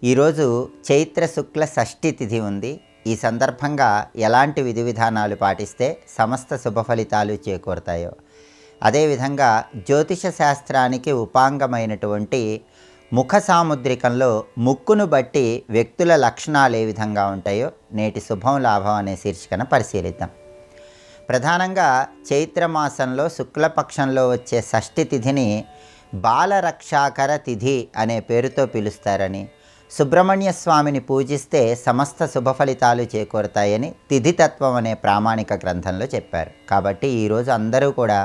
ఈరోజు చైత్ర శుక్ల షష్ఠి తిథి ఉంది. ఈ సందర్భంగా ఎలాంటి విధి విధానాలు పాటిస్తే సమస్త శుభ ఫలితాలు చేకూరుతాయో, అదేవిధంగా జ్యోతిష శాస్త్రానికి ఉపాంగమైనటువంటి ముఖ సాముద్రికంలో ముక్కును బట్టి వ్యక్తుల లక్షణాలు ఏ విధంగా ఉంటాయో నేటి శుభం లాభం అనే శీర్షికన పరిశీలిద్దాం. ప్రధానంగా చైత్రమాసంలో శుక్లపక్షంలో వచ్చే షష్ఠి తిథిని బాలరక్షాకర తిథి అనే పేరుతో పిలుస్తారని, సుబ్రహ్మణ్య స్వామిని పూజిస్తే సమస్త శుభ ఫలితాలు చేకూరుతాయని తిథితత్వం అనే ప్రామాణిక గ్రంథంలో చెప్పారు. కాబట్టి ఈరోజు అందరూ కూడా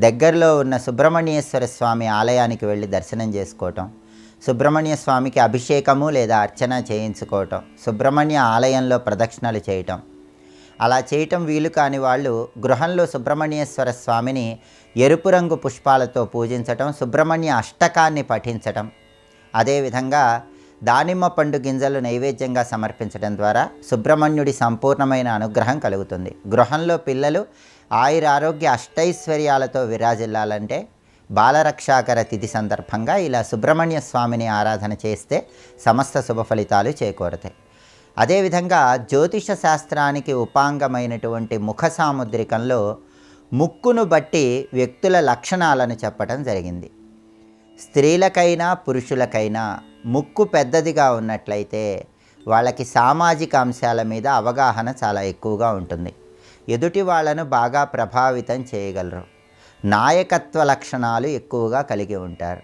దగ్గరలో ఉన్న సుబ్రహ్మణ్యేశ్వర స్వామి ఆలయానికి వెళ్ళి దర్శనం చేసుకోవటం, సుబ్రహ్మణ్య స్వామికి అభిషేకము లేదా అర్చన చేయించుకోవటం, సుబ్రహ్మణ్య ఆలయంలో ప్రదక్షిణలు చేయటం, అలా చేయటం వీలు కాని వాళ్ళు గృహంలో సుబ్రహ్మణ్యేశ్వర స్వామిని ఎరుపు రంగు పుష్పాలతో పూజించటం, సుబ్రహ్మణ్య అష్టకాన్ని పఠించటం, అదేవిధంగా దానిమ్మ పండు గింజలు నైవేద్యంగా సమర్పించడం ద్వారా సుబ్రహ్మణ్యుడి సంపూర్ణమైన అనుగ్రహం కలుగుతుంది. గృహంలో పిల్లలు ఆయురారోగ్య అష్టైశ్వర్యాలతో విరాజిల్లాలంటే బాలరక్షాకర తిథి సందర్భంగా ఇలా సుబ్రహ్మణ్య స్వామిని ఆరాధన చేస్తే సమస్త శుభ ఫలితాలు చేకూరుతాయి. అదేవిధంగా జ్యోతిష శాస్త్రానికి ఉపాంగమైనటువంటి ముఖ సాముద్రికంలో ముక్కును బట్టి వ్యక్తుల లక్షణాలను చెప్పడం జరిగింది. స్త్రీలకైనా పురుషులకైనా ముక్కు పెద్దదిగా ఉన్నట్లయితే వాళ్ళకి సామాజిక అంశాల మీద అవగాహన చాలా ఎక్కువగా ఉంటుంది. ఎదుటి వాళ్ళను బాగా ప్రభావితం చేయగలరు. నాయకత్వ లక్షణాలు ఎక్కువగా కలిగి ఉంటారు.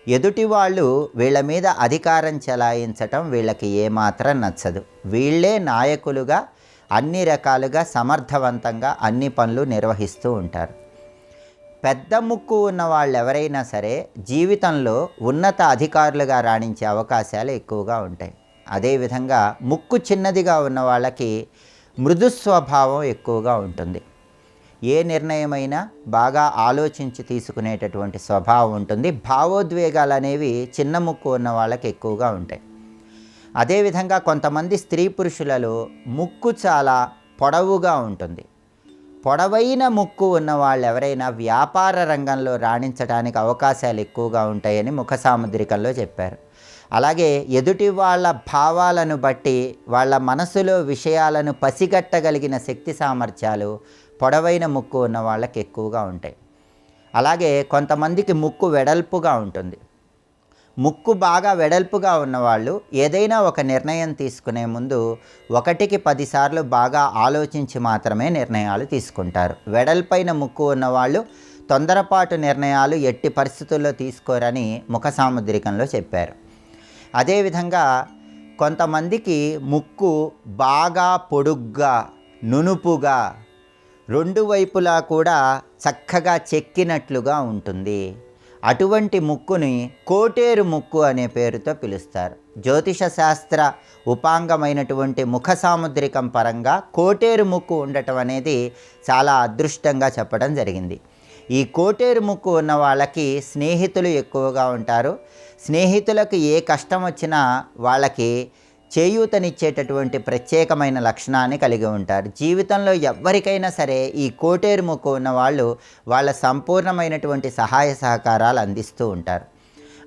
ఎదుటి వాళ్ళు వీళ్ళ మీద అధికారం చెలాయించటం వీళ్ళకి ఏమాత్రం నచ్చదు. వీళ్ళే నాయకులుగా అన్ని రకాలుగా సమర్థవంతంగా అన్ని పనులు నిర్వహిస్తూ ఉంటారు. పెద్ద ముక్కు ఉన్న వాళ్ళు ఎవరైనా సరే జీవితంలో ఉన్నత అధికారులుగా రాణించే అవకాశాలు ఎక్కువగా ఉంటాయి. అదేవిధంగా ముక్కు చిన్నదిగా ఉన్న వాళ్ళకి మృదు స్వభావం ఎక్కువగా ఉంటుంది. ఏ నిర్ణయమైనా బాగా ఆలోచించి తీసుకునేటటువంటి స్వభావం ఉంటుంది. భావోద్వేగాలు అనేవి చిన్న ముక్కు ఉన్న వాళ్ళకి ఎక్కువగా ఉంటాయి. అదేవిధంగా కొంతమంది స్త్రీ పురుషులలో ముక్కు చాలా పొడవుగా ఉంటుంది. పొడవైన ముక్కు ఉన్న వాళ్ళు ఎవరైనా వ్యాపార రంగంలో రాణించడానికి అవకాశాలు ఎక్కువగా ఉంటాయని ముఖ సాముద్రికంలో చెప్పారు. అలాగే ఎదుటి వాళ్ళ భావాలను బట్టి వాళ్ళ మనసులో విషయాలను పసిగట్టగలిగిన శక్తి సామర్థ్యాలు పొడవైన ముక్కు ఉన్న వాళ్ళకి ఎక్కువగా ఉంటాయి. అలాగే కొంతమందికి ముక్కు వెడల్పుగా ఉంటుంది. ముక్కు బాగా వెడల్పుగా ఉన్నవాళ్ళు ఏదైనా ఒక నిర్ణయం తీసుకునే ముందు 1కి 10 సార్లు బాగా ఆలోచించి మాత్రమే నిర్ణయాలు తీసుకుంటారు. వెడల్పైన ముక్కు ఉన్నవాళ్ళు తొందరపాటు నిర్ణయాలు ఎట్టి పరిస్థితుల్లో తీసుకోరని ముఖ సాముద్రికంలో చెప్పారు. అదేవిధంగా కొంతమందికి ముక్కు బాగా పొడుగ్గా నునుపుగా 2 వైపులా కూడా చక్కగా చెక్కినట్లుగా ఉంటుంది. అటువంటి ముక్కుని కోటేరు ముక్కు అనే పేరుతో పిలుస్తారు. జ్యోతిష శాస్త్ర ఉపాంగమైనటువంటి ముఖ సాముద్రికం పరంగా కోటేరు ముక్కు ఉండటం అనేది చాలా అదృష్టంగా చెప్పడం జరిగింది. ఈ కోటేరు ముక్కు ఉన్న వాళ్ళకి స్నేహితులు ఎక్కువగా ఉంటారు. స్నేహితులకు ఏ కష్టం వచ్చినా వాళ్ళకి చేయూతనిచ్చేటటువంటి ప్రత్యేకమైన లక్షణాన్ని కలిగి ఉంటారు. జీవితంలో ఎవరికైనా సరే ఈ కోటేరు ముక్కు ఉన్న వాళ్ళు వాళ్ళ సంపూర్ణమైనటువంటి సహాయ సహకారాలు అందిస్తూ ఉంటారు.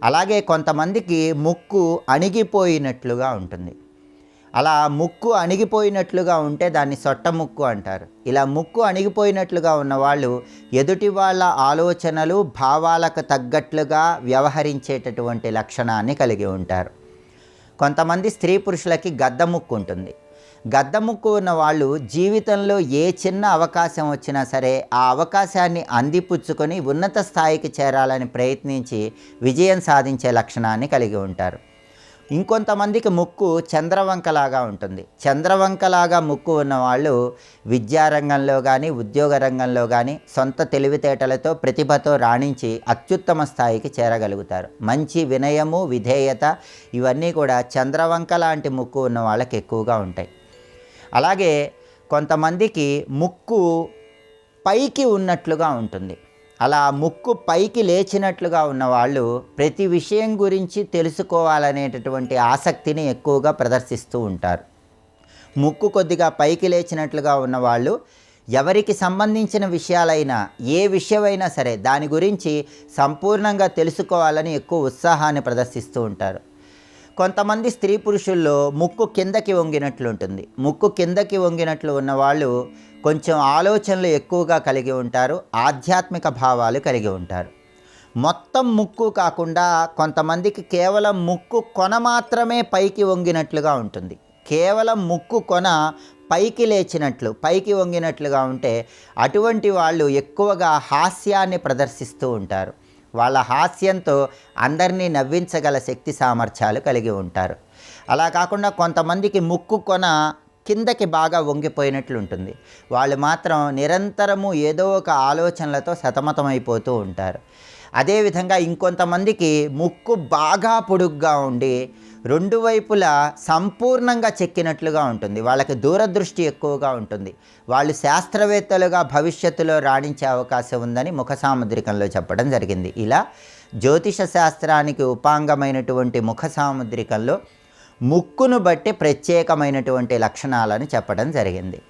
అలాగే కొంతమందికి ముక్కు అణిగిపోయినట్లుగా ఉంటుంది. అలా ముక్కు అణిగిపోయినట్లుగా ఉంటే దాన్ని సొట్ట ముక్కు అంటారు. ఇలా ముక్కు అణిగిపోయినట్లుగా ఉన్నవాళ్ళు ఎదుటి వాళ్ళ ఆలోచనలు భావాలకు తగ్గట్లుగా వ్యవహరించేటటువంటి లక్షణాన్ని కలిగి ఉంటారు. కొంతమంది స్త్రీ పురుషులకి గద్ద ముక్కు ఉంటుంది. గద్ద ముక్కు ఉన్న వాళ్ళు జీవితంలో ఏ చిన్న అవకాశం వచ్చినా సరే ఆ అవకాశాన్ని అందిపుచ్చుకొని ఉన్నత స్థాయికి చేరాలని ప్రయత్నించి విజయం సాధించే లక్షణాన్ని కలిగి ఉంటారు. ఇంకొంతమందికి ముక్కు చంద్రవంకలాగా ఉంటుంది. చంద్రవంకలాగా ముక్కు ఉన్నవాళ్ళు విద్యారంగంలో కానీ ఉద్యోగ రంగంలో కానీ సొంత తెలివితేటలతో ప్రతిభతో రాణించి అత్యుత్తమ స్థాయికి చేరగలుగుతారు. మంచి వినయము విధేయత ఇవన్నీ కూడా చంద్రవంక లాంటి ముక్కు ఉన్న వాళ్ళకి ఎక్కువగా ఉంటాయి. అలాగే కొంతమందికి ముక్కు పైకి ఉన్నట్లుగా ఉంటుంది. అలా ముక్కు పైకి లేచినట్లుగా ఉన్నవాళ్ళు ప్రతి విషయం గురించి తెలుసుకోవాలనేటటువంటి ఆసక్తిని ఎక్కువగా ప్రదర్శిస్తూ ఉంటారు. ముక్కు కొద్దిగా పైకి లేచినట్లుగా ఉన్నవాళ్ళు ఎవరికి సంబంధించిన విషయాలైనా ఏ విషయమైనా సరే దాని గురించి సంపూర్ణంగా తెలుసుకోవాలని ఎక్కువ ఉత్సాహాన్ని ప్రదర్శిస్తూ ఉంటారు. కొంతమంది స్త్రీ పురుషుల్లో ముక్కు కిందకి వంగినట్లు ఉంటుంది. ముక్కు కిందకి వంగినట్లు ఉన్నవాళ్ళు కొంచెం ఆలోచనలు ఎక్కువగా కలిగి ఉంటారు, ఆధ్యాత్మిక భావాలు కలిగి ఉంటారు. మొత్తం ముక్కు కాకుండా కొంతమందికి కేవలం ముక్కు కొన మాత్రమే పైకి వంగినట్లుగా ఉంటుంది. కేవలం ముక్కు కొన పైకి లేచినట్లు, పైకి వంగినట్లుగా ఉంటే అటువంటి వాళ్ళు ఎక్కువగా హాస్యాన్ని ప్రదర్శిస్తూ ఉంటారు. వాళ్ళ హాస్యంతో అందరినీ నవ్వించగల శక్తి సామర్థ్యాలు కలిగి ఉంటారు. అలా కాకుండా కొంతమందికి ముక్కు కొన కిందకి బాగా వంగిపోయినట్లు ఉంటుంది. వాళ్ళు మాత్రం నిరంతరము ఏదో ఒక ఆలోచనలతో సతమతమైపోతూ ఉంటారు. అదేవిధంగా ఇంకొంతమందికి ముక్కు బాగా పొడుగ్గా ఉండి రెండు వైపులా సంపూర్ణంగా చెక్కినట్లుగా ఉంటుంది. వాళ్ళకి దూరదృష్టి ఎక్కువగా ఉంటుంది. వాళ్ళు శాస్త్రవేత్తలుగా భవిష్యత్తులో రాణించే అవకాశం ఉందని ముఖ సాముద్రికంలో చెప్పడం జరిగింది. ఇలా జ్యోతిష శాస్త్రానికి ఉపాంగమైనటువంటి ముఖ సాముద్రికంలో ముక్కును బట్టి ప్రత్యేకమైనటువంటి లక్షణాలను చెప్పడం జరిగింది.